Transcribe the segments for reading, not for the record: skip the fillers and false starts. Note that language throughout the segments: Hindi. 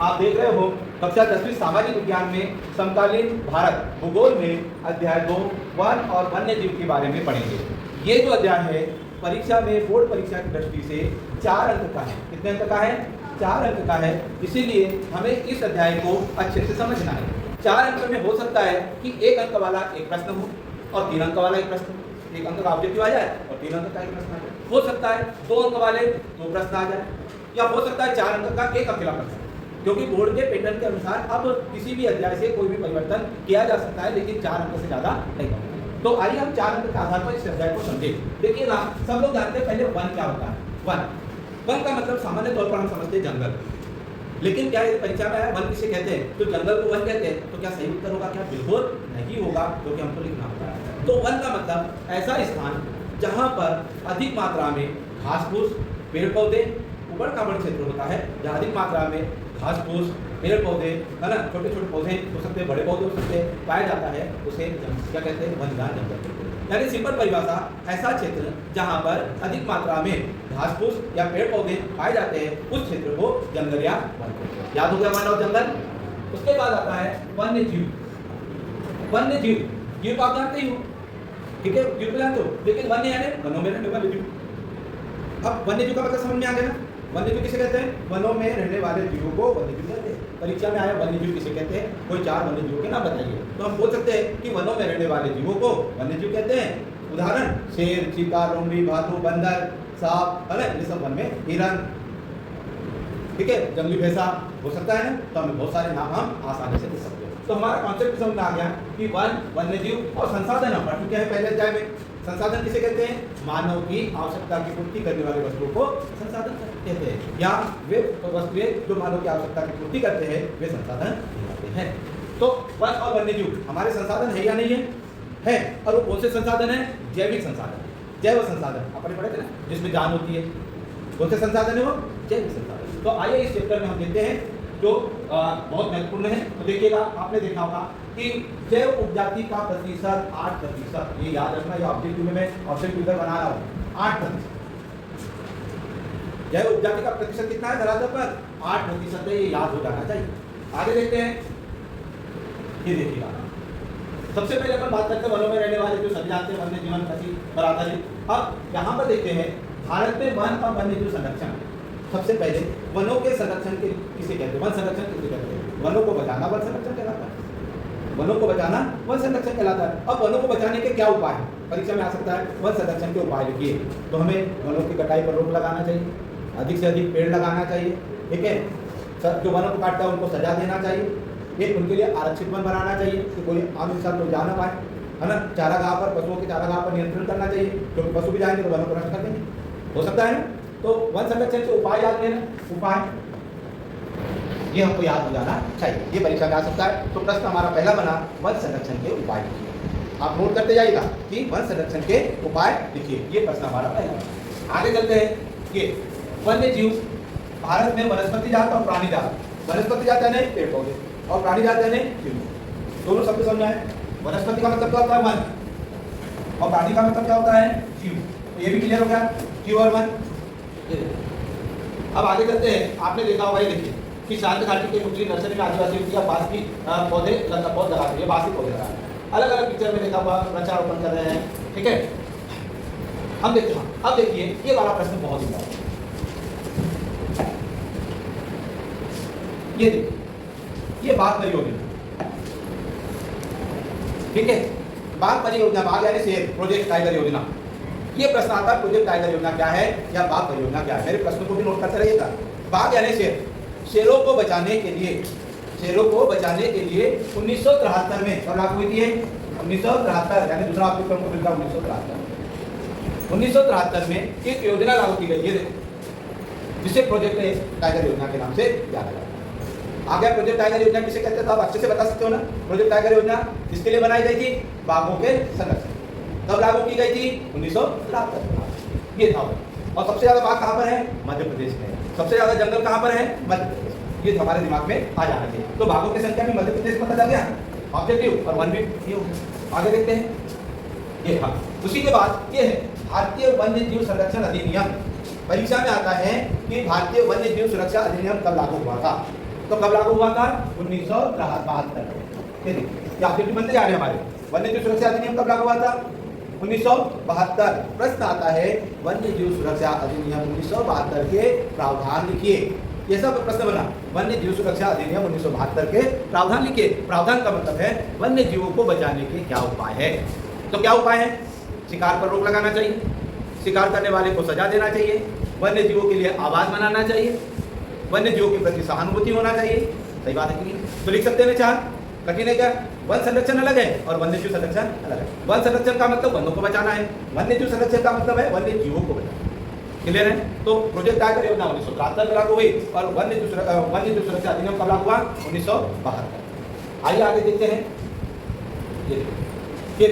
आप देख रहे हो कक्षा 10वीं सामाजिक विज्ञान में समकालीन भारत भूगोल में अध्याय 2 वन और वन्य जीव के बारे में पढ़ेंगे। ये जो अध्याय है परीक्षा में बोर्ड परीक्षा की दृष्टि से 4 अंक का है। कितने अंक का है? 4 अंक का है। इसीलिए हमें इस अध्याय को अच्छे से समझना है। 4 अंक में हो सकता है कि 1 अंक वाला एक प्रश्न हो और 3 अंक वाला एक प्रश्न, 1 अंक का ऑब्जेक्टिव आ जाए और 3 अंक का एक प्रश्न आ जाए। हो सकता है 2 अंक वाले 2 प्रश्न आ जाए, या हो सकता है 4 अंक का एक अकेला प्रश्न, क्योंकि बोर्ड के पैटर्न के अनुसार अब किसी भी अध्याय से कोई भी परिवर्तन किया जा सकता है, लेकिन 4 अंक से ज़्यादा नहीं होगा। तो आइए हम 4 अंक के आधार पर इस अध्याय को समझें। देखिए ना, सब लोग जानते हैं पहले वन क्या होता है। वन का मतलब सामान्य तौर पर हम समझते हैं जंगल, लेकिन क्या ये परीक्षा में आया वन किसे कहते हैं? तो जंगल को वन कहते हैं। तो क्या सही उत्तर होगा? क्या बिल्कुल नहीं होगा, क्योंकि हमको लिखना होता है। तो वन का मतलब ऐसा स्थान जहाँ पर अधिक मात्रा में घास फूस, पेड़ पौधे, उबड़ खाबड़ क्षेत्र होता है, जहाँ अधिक मात्रा में घास फूस, पेड़ पौधे, है ना, छोटे छोटे पौधे हो सकते हैं, बड़े पौधे हो सकते हैं, पाया जाता है, उसे क्या कहते हैं? वनगार जंगल कहते हैं। यानी सिंपल परिभाषा, ऐसा क्षेत्र जहाँ पर अधिक मात्रा में घास फूस या पेड़ पौधे पाए जाते हैं, उस क्षेत्र को जंगल या वन कहते हैं। याद हो गया वन और जंगल। उसके बाद आता है वन्य जीव। वन्य जीव, जीव को आप जानते ही हो, ठीक है, जीव को जानते हो, लेकिन वन्य यानी वनों में रहने वाले जीव। अब वन्य जीव का मतलब समझ में आ गया ना? वन्य जीव किसे कहते हैं? वनों में रहने वाले जीवों को वन्य जीव कहते हैं। परीक्षा में आया वन्य जीव किसे कहते हैं? कोई 4 वन्य जीवों के नाम बताइए। तो हम बोल सकते हैं कि वनों में रहने वाले जीवों को वन्य जीव कहते हैं। उदाहरण, शेर, चीता, लोमड़ी, भालू, बंदर, सांप, है ना, ये सब वन में, हिरन, ठीक है, जंगली भैंसा हो सकता है ना। तो हमें बहुत सारे नाम हम आसानी से दे सकते हैं। तो हमारा कॉन्सेप्ट समझ में आ गया कि वन, वन्य जीव और संसाधन हम पढ़ चुके हैं पहले अध्याय में। संसाधन किसे कहते हैं? मानव की आवश्यकता की पूर्ति करने वाली वस्तुओं को संसाधन कहते हैं, या वे वस्तुएं जो मानव की आवश्यकता की पूर्ति करते हैं वे संसाधन कहलाते हैं। तो वन और वन्य जीव हमारे संसाधन है या नहीं है? है। और वो कौन से संसाधन है? जैविक संसाधन, जैव संसाधन अपन पढ़े थे ना, जिसमें जान होती है। कौन से संसाधन है वो? जैविक संसाधन। तो आइए इस चैप्टर में हम देखते हैं जो बहुत महत्वपूर्ण है। तो देखिएगा, आपने देखा होगा कि जैव उपजाति का प्रतिशत 8%। ये याद रखना, ये ऑब्जेक्टिव में मैं ऑब्जेक्टिव बना रहा हूँ, 8%। जैव उपजाति का प्रतिशत कितना है धरातल पर? 8% है, ये याद हो जाना चाहिए। आगे देखते हैं, ये देखिएगा, सबसे पहले अपन बात करते हैं वनों में रहने वाले जो सभी जानते हैं, वन्य जीवन कृषि पर आधारित। अब यहाँ पर देखते हैं भारत में वन और वन्य जीव संरक्षण। सबसे पहले वनों के संरक्षण के किसे कहते हैं? वन संरक्षण किसे कहते हैं? वनों को बचाना वन संरक्षण कहलाता है। वनों को बचाना वन संरक्षण कहलाता है। अब वनों को बचाने के क्या उपाय हैं? परीक्षा में आ सकता है वन संरक्षण के उपाय लिखिए। तो हमें वनों की कटाई पर रोक लगाना चाहिए, अधिक से अधिक पेड़ लगाना चाहिए, ठीक है। जो वनों को काटता है उनको सजा देना चाहिए, एक उनके लिए आरक्षित वन बनाना चाहिए कि कोई आम इंसान कोई जा ना पाए, है ना। चारागाह पर, पशुओं के चारागाह पर नियंत्रण करना चाहिए, क्योंकि पशु भी जाएंगे तो वनों को नष्ट कर देंगे, हो सकता है ना। तो वन संरक्षण के उपाय याद लेना, उपाय ये हमको याद हो जाना चाहिए, ये परीक्षा में आ सकता है। तो प्रश्न हमारा पहला बना वन संरक्षण के उपाय लिखिए। आप नोट करते जाइएगा कि वन संरक्षण के उपाय लिखिए, ये प्रश्न हमारा पहला बना। आगे चलते हैं, ये वन्य जीव भारत में वनस्पति जात और प्राणी जात। वनस्पति जात यानी पेड़ पौधे और प्राणी जात यानी जीव, दोनों शब्द समझना है। वनस्पति का मतलब क्या होता है? वन, और प्राणी का मतलब क्या होता है? जीव। तो ये भी क्लियर हो गया, जीव और वन। अब आगे चलते हैं, आपने देखा होगा, ये देखिए कि शांत घाटी के मुस्लिम नर्सरी में आदिवासी युवतियां बांस की पौधे पौध लगा रही है, बांस के पौधे लगा रहे हैं। अलग अलग पिक्चर में देखा हुआ वृक्षारोपण कर रहे हैं, ठीक है। हम देखते हैं, अब देखिए ये वाला प्रश्न बहुत ही है। ये देखिए, ये बाघ परियोजना, ठीक है, बाघ परियोजना, बाघ यानी शेर, प्रोजेक्ट टाइगर योजना। ये प्रश्न आता है प्रोजेक्ट टाइगर योजना क्या है या बाघ परियोजना क्या है। मेरे प्रश्न को भी नोट करते रहिएगा। बाघ यानी शेर, शेरों को बचाने के लिए 1973 में कब लागू हुई थी? 1973, यानी दूसरा आपको हमको मिलता है 1973 में एक योजना लागू की गई है, देखो, जिसे प्रोजेक्ट टाइगर योजना के नाम से जाना जाता है। आ गया प्रोजेक्ट टाइगर योजना किसे कहते हैं? तो आप अच्छे से बता सकते हो ना। प्रोजेक्ट टाइगर योजना किसके लिए बनाई गई थी? बाघों के संरक्षण। कब लागू की गई थी? 1973। ये था। और सबसे ज्यादा बाघ कहाँ पर है? मध्य प्रदेश में। सबसे ज्यादा जंगल कहाँ पर है? मध्य प्रदेश। ये हमारे दिमाग में आ जाना चाहिए। तो बाघों की संख्या में मध्य प्रदेश पता चल गया, ऑब्जेक्टिव, और वन भी ये हो गया। आगे देखते हैं, ये था। उसी के बाद ये है भारतीय वन्य जीव संरक्षण अधिनियम। परीक्षा में आता है कि भारतीय वन्य जीव सुरक्षा अधिनियम कब लागू हुआ था। तो कब लागू हुआ था? 1972। ये ऑब्जेक्टिव बनते जा रहे हैं हमारे। वन्य जीव सुरक्षा अधिनियम कब लागू हुआ था? 1972। प्रश्न आता है वन्य जीव सुरक्षा अधिनियम 1972 के प्रावधान लिखिए। ये सब प्रश्न बना, वन्य जीव सुरक्षा अधिनियम 1972 के प्रावधान लिखिए। प्रावधान का मतलब है वन्य जीवों को बचाने के क्या उपाय है। तो क्या उपाय है? शिकार पर रोक लगाना चाहिए, शिकार करने वाले को सजा देना चाहिए, वन्य जीवों के लिए आवास बनाना चाहिए, वन्य जीवों के प्रति सहानुभूति होना चाहिए। सही बात है कि नहीं? तो लिख सकते हैं चार। कठिन है क्या? वन संरक्षण अलग है और वन्य जीव संरक्षण अलग है। वन संरक्षण का मतलब वनों को बचाना है, वन्य जीव संरक्षण का मतलब है वन्य जीवों को बचाना। क्लियर है? तो प्रोजेक्ट आयकर योजना 1973 में लागू हुई और वन्य जीव सुरक्षा अधिनियम कब लागू हुआ? 1972। आइए आगे देखते हैं। ये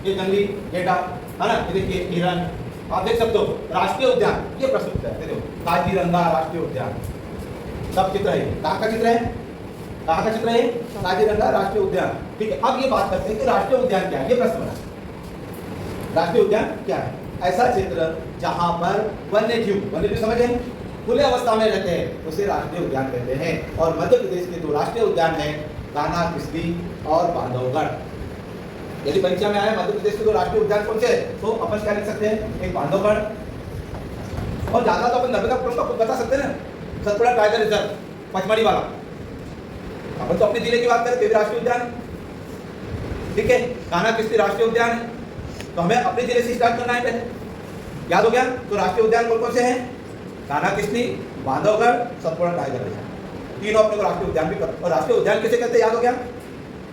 जंगली गेंडा है ना, ये देखिए हिरन, आप देख सकते हो। राष्ट्रीय उद्यान, ये प्रश्न है, देखो काजीरंगा राष्ट्रीय उद्यान, सब चित्र है। कहाँ का चित्र है? कहाँ का चित्र है? काजीरंगा राष्ट्रीय उद्यान। ठीक है, अब ये बात करते हैं कि राष्ट्रीय उद्यान क्या है। ये प्रश्न बना, राष्ट्रीय उद्यान क्या है? ऐसा क्षेत्र जहां पर वन्य जीव समझे खुले अवस्था में रहते हैं उसे राष्ट्रीय उद्यान कहते हैं। और मध्य प्रदेश के दो राष्ट्रीय उद्यान है, कान्हा किस्ली और बांधवगढ़। यदि परीक्षा में आया मध्य प्रदेश के दो राष्ट्रीय उद्यान कौन से है, तो अपन क्या लिख सकते हैं? एक बांधवगढ़, और ज्यादा तो अपन नर्मदापुरम का बता सकते हैं ना, सतपुड़ा टाइगर रिजर्व, पचमढ़ी वाला। अपन तो अपने जिले की बात करें तो राष्ट्रीय उद्यान, ठीक है। कान्हा किस्ली राष्ट्रीय उद्यान है, तो हमें अपने जिले से स्टार्ट करना है पहले। याद हो गया? तो राष्ट्रीय उद्यान कौन कौन से हैं? कान्हा किस्ली, बांधवगढ़, सतपुड़ा टाइगर रिजर्व, तीनों अपने को राष्ट्रीय उद्यान भी कर। और राष्ट्रीय उद्यान किसे कहते हैं? याद हो गया?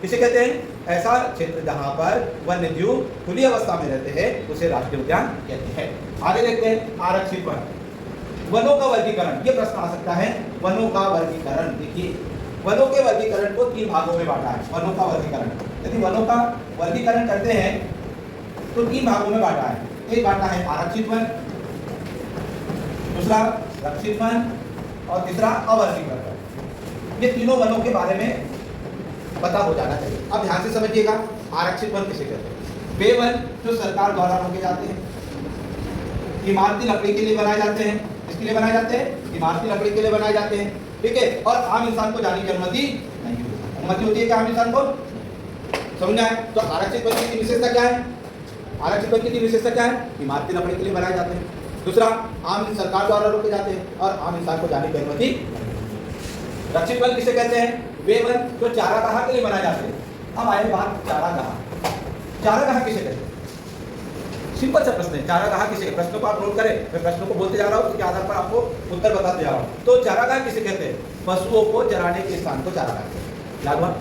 किसे कहते हैं? ऐसा क्षेत्र जहां पर वन्य जीव खुली अवस्था में रहते हैं उसे राष्ट्रीय उद्यान कहते हैं। आगे देखते हैं आरक्षित वन, वनों का वर्गीकरण। ये प्रश्न आ सकता है, वनों का वर्गीकरण। देखिए, वनों के वर्गीकरण को तीन भागों में बांटा है। वनों का वर्गीकरण, यदि वनों का वर्गीकरण करते हैं तो तीन भागों में बांटा है। एक बांटा है आरक्षित वन, दूसरा रक्षित वन और तीसरा अवर्गीकृत वन। ये तीनों वनों के बारे में पता हो जाना चाहिए। अब ध्यान से समझिएगा, आरक्षित वन किसे कहते हैं? वे वन जो सरकार द्वारा रोके जाते हैं, इमारती लकड़ी के लिए बनाए जाते हैं। किसके लिए बनाए जाते हैं? इमारती लकड़ी के लिए बनाए जाते हैं, ठीक है। और आम इंसान को जाने की अनुमति नहीं होती। अनुमति होती है क्या आम इंसान को? समझना है? तो आरक्षित वन की विशेषता क्या है? आरक्षित वन की विशेषता क्या है? इमारती लकड़ी के लिए बनाए जाते हैं। दूसरा, आम सरकार द्वारा रोके जाते हैं और आम इंसान को जाने की अनुमति। रक्षित वन किसे कहते हैं? वे वन जो चारागाह के लिए बनाए जाते हैं। अब आए बात चारागाह। चारागाह किसे कहते हैं? सिंपल सा प्रश्न है, चारागाह किसे? प्रश्न को आप नोट करें, मैं प्रश्न को बोलते जा रहा हूँ, उसके आधार पर आपको उत्तर बताते जा रहा हूँ। तो चारागाह किसे कहते हैं? पशुओं को चराने के स्थान को चारागाह कहते हैं। याद हुआ?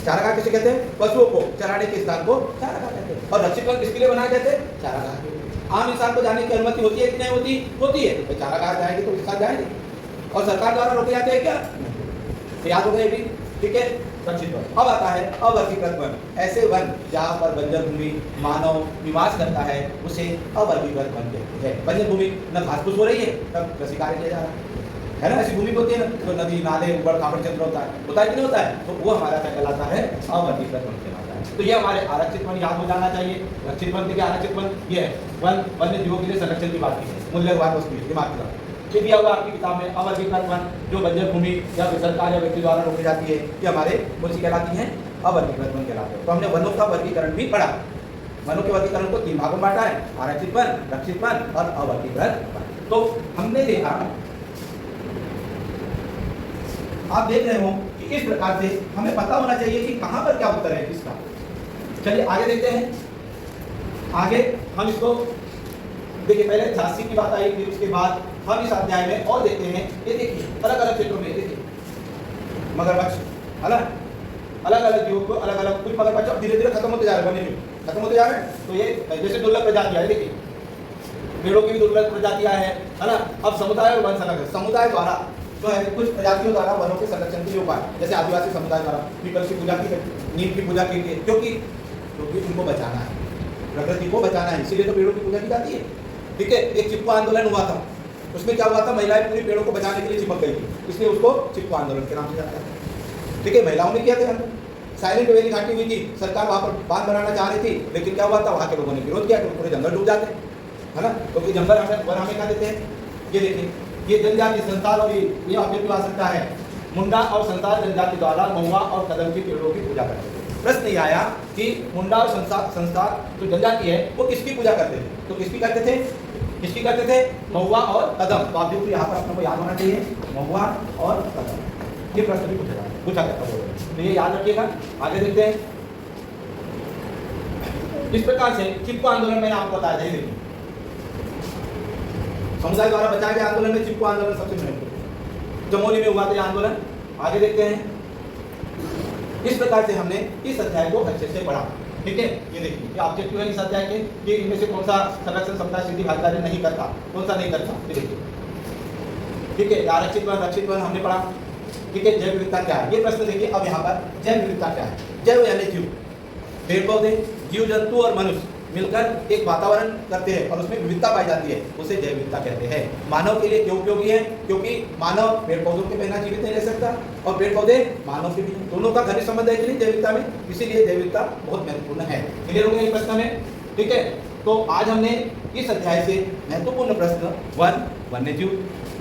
चारागाह किसे कहते हैं? पशुओं को चराने के स्थान को चारागाह कहते हैं। और रक्षित वन किसके लिए बनाए जाते हैं? चारागाह के लिए। आम इंसान को जाने की अनुमति होती है कि नहीं होती? होती है। तो चारागाह जाएंगे तो उसके साथ जाएंगे। और सरकार द्वारा रोके जाते हैं क्या? तो याद हो गया भी, ठीक है। रक्षित वन। अब आता है अवर्गीकृत वन। ऐसे वन जहाँ पर बंजर भूमि मानव निवास करता है उसे अवर्गीकृत वन कहते हैं। बंजर भूमि न घास फूस हो रही है, तब कृषि कार्य किया जा रहा है ना, ऐसी भूमि होती है ना, तो नदी नाले उबड़ खाबड़ क्षेत्र होता है कि नहीं होता है, तो वो हमारा क्या कहलाता है? अवर्गीकृत वन कहलाता है। तो ये हमारे आरक्षित वन याद हो जाना चाहिए। रक्षित वन देखिए, आरक्षित वन ये है वन वन्य जीवों के लिए संरक्षण की बात की है, मूल्यवान वस्तु दिमाग की बात। ये दिया हुआ आपकी किताब में अवर्गीकृत वन जो बंजर भूमि या सरकार या व्यक्ति द्वारा रोकी जाती है, ये हमारे कौन सी कहलाती है? अवर्गीकृत वन कहलाते हैं। तो हमने वनों का वर्गीकरण भी पढ़ा। वनों के वर्गीकरण को तीन भागों में बांटा है, आरक्षित वन, रक्षित वन और अवर्गीकृत वन। तो हमने देखा, आप देख रहे हो कि इस प्रकार से हमें पता होना चाहिए कि कहां पर क्या उत्तर है इसका। चलिए आगे देखते हैं। आगे हम इसको देखिए, पहले झांसी की बात आई, फिर उसके बाद हम इस अध्याय में और देखते हैं। ये देखिए अलग अलग क्षेत्रों में देखिए मगरमच्छ, अलग अलग जीवों को अलग अलग, कुछ मगरमच्छ अब धीरे धीरे खत्म होते जा रहे हैं, वन्य जीव खत्म होते जा रहे हैं। तो ये जैसे दुर्लभ प्रजातियां है, देखिए पेड़ों की भी दुर्लभ प्रजातियां है ना। अब समुदाय और वन संरक्षण, समुदाय द्वारा जो है कुछ प्रजातियों द्वारा वनों के संरक्षण के लिए उपाय, जैसे आदिवासी समुदाय द्वारा पीपल की पूजा की, नीम की पूजा की, क्योंकि उनको बचाना है, प्रकृति को बचाना है, इसीलिए तो पेड़ों की पूजा की जाती है, ठीक है। एक चिपको आंदोलन हुआ था, उसमें क्या हुआ था? महिलाएं पूरी पेड़ों को बचाने के लिए चिपक गई थी, इसलिए उसको चिपको आंदोलन के नाम से जाता है, ठीक है। महिलाओं ने किया था। साइलेंट वैली घाटी हुई थी, सरकार वहाँ पर बांध बनाना चाह रही थी, लेकिन क्या हुआ था? वहाँ के लोगों ने विरोध किया, तो पूरे जंगल डूब जाते हैं, है ना। क्योंकि तो जंगल वन हमें खा देते हैं। ये देखिए, ये जनजातीय संस्थान और ये ऑब्जेक्टिव आ सकता है मुंडा और संसार जनजाति द्वारा महुआ और कदम के पेड़ों की पूजा करते थे। प्रश्न ये आया कि मुंडा और संसार जो जनजाति है वो किसकी पूजा करते थे? तो किसकी करते थे? किसकी करते थे? महुआ और कदम। तो आप देखो यहाँ पर अपने को याद होना चाहिए, महुआ और कदम। ये प्रश्न भी पूछा करता है, तो ये याद रखिएगा। आगे देखते हैं। इस प्रकार से चिपको आंदोलन मैंने आपको बताया था, देखिए समुदाय द्वारा बचाए गए आंदोलन में चिपको आंदोलन सबसे महत्वपूर्ण, जमोली में हुआ था ये आंदोलन। आगे देखते हैं। इस प्रकार से हमने इस अध्याय को अच्छे से पढ़ा, ठीक है। ये देखिए ये ऑब्जेक्टिव है इस अध्याय के कि इनमें से कौन सा संरक्षण समुदाय सीधी भागीदारी नहीं करता, कौन सा नहीं करता, ये देखिए, ठीक है। आरक्षित वन रक्षित वन हमने पढ़ा, ठीक है। जैव विविधता क्या है, ये प्रश्न देखिए। अब यहाँ पर जैव विविधता क्या है? जैव यानी जीव, पेड़ पौधे, जीव जंतु और मनुष्य मिलकर एक वातावरण करते हैं और उसमें विविधता पाई जाती है, उसे जैव विविधता कहते हैं। मानव के लिए क्यों उपयोगी है? क्योंकि मानव पेड़ पौधों के बिना जीवित नहीं रह सकता और पेड़ पौधे मानव के भी, दोनों का घनिष्ठ संबंध है जैव विविधता में, इसीलिए जैव विविधता बहुत महत्वपूर्ण है। क्लियर हो गया इस प्रश्न में, ठीक है। तो आज हमने इस अध्याय से महत्वपूर्ण प्रश्न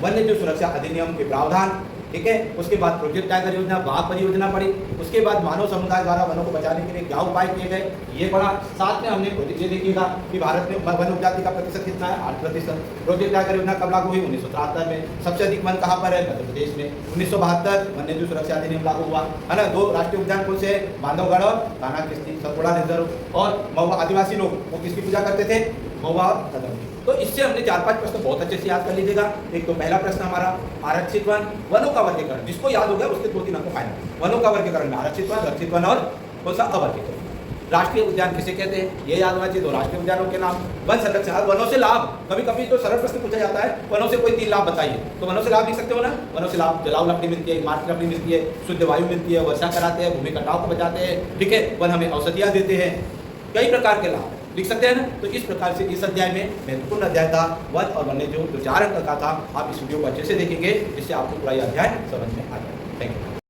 वन्यजीव सुरक्षा अधिनियम के प्रावधान, ठीक है। उसके बाद प्रोजेक्ट टाइगर योजना, बाघ परियोजना पढ़ी। उसके बाद मानव समुदाय द्वारा वनों को बचाने के लिए क्या उपाय किए गए, ये पढ़ा। साथ में हमने ये देखिएगा कि भारत में वन उपजाति का प्रतिशत कितना है, 8%। प्रोजेक्ट टाइगर योजना कब लागू हुई? 1973 में। सबसे अधिक वन कहाँ पर है? मध्य प्रदेश में। 1972 वन्यजीव सुरक्षा अधिनियम लागू हुआ, है ना। 2 राष्ट्रीय उद्यान कौन से? बांधवगढ़ और कान्हा किस्ती सतपुड़ा रिजर्व। और महुआ आदिवासी लोग वो किसकी पूजा करते थे? महुआ और कदम की। तो इससे हमने 4-5 प्रश्न बहुत अच्छे से याद कर लीजिएगा। एक तो पहला प्रश्न हमारा आरक्षित वन, वनों का वर्गीकरण, जिसको याद हो गया उसके 2-3 अंक फाइनल। वनों का वर्गीकरण में आरक्षित वन, रक्षित वन और कौन सा? अवर्गीकृत। राष्ट्रीय उद्यान किसे कहते हैं, ये याद होना चाहिए। 2 राष्ट्रीय उद्यानों के नाम। वन संरक्षण, वनों से लाभ, कभी कभी तो सरल प्रश्न पूछा जाता है, वनों से कोई 3 लाभ बताइए, तो वनों से लाभ लिख सकते हो ना। वनों से लाभ, जलाऊ लकड़ी मिलती है, इमारती लकड़ी मिलती है, शुद्ध वायु मिलती है, वर्षा कराते हैं, भूमि कटाव को बचाते हैं, ठीक है। वन हमें औषधियाँ देते हैं, कई प्रकार के लाभ लिख सकते हैं ना। तो इस प्रकार से इस अध्याय में महत्वपूर्ण अध्याय था वन और वन्यजीव, जो 4 अंक का था। आप इस वीडियो को अच्छे से देखेंगे जिससे आपको पूरा यह अध्याय समझ में आ जाए। Thank you.